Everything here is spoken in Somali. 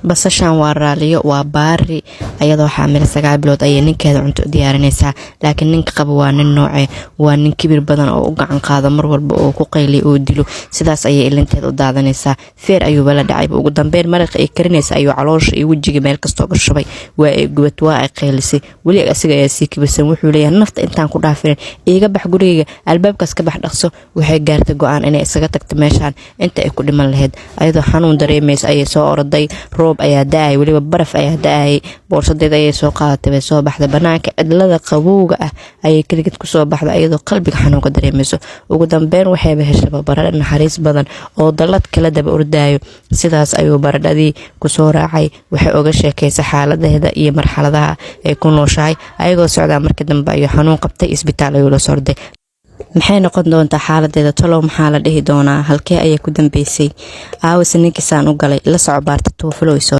basashan waa raaliyo waa baari ayadoo xaamil 9 bilood ayay ninkeeda cunto diyaarinaysaa laakiin ninka qaba waa nin nooce waa nin kibir badan oo u gacan qaado mar walba oo ku qayli oo dilo sidaas ayay ilinteeda u daadanaysaa feer ayuu wala dhacay ugu dambeyn maraq ay karinaysa ayuu caloosha iyo wajiga meel kasto ka shubay waa ay gubad waa ay qaylisay wali asiga ayaa si kibirsan wuxuu leeyahay nafta intaan ku dhaafin iiga bax guriga albaabkaas ka bax dhaqso waxay gaartay go'aan inay isaga tagto meeshan inta ay ku dhiman lahayd ayadoo xanuun dareemaysa ayay soo orday roob ayaa daay waliba baraf ayaa daay boorsadeeda ayay soo qaadatay way soo baxday banaanka cidlada qabowga ah ayay kaligid ku soo baxday ayadoo qalbiga xanuunka dareemayso ugu dambeyn waxay heshay baradho naxariis badan oo dalad kala daba ordaayo sidaas ayuu baradhadii ku soo raacay waxay oga sheekaysay xaaladeeda iyo marxaladaha ay ku nooshahay ayagoo socdaa markii dambe ayuu xanuun qabtay isbitaal ayuu la socday maxay noqon doontaa xaaladeeda talow maxaa la dhihi doonaa halkee ayay ku dambeysay aawis ninkii saan u galay la soco baarta tuufalo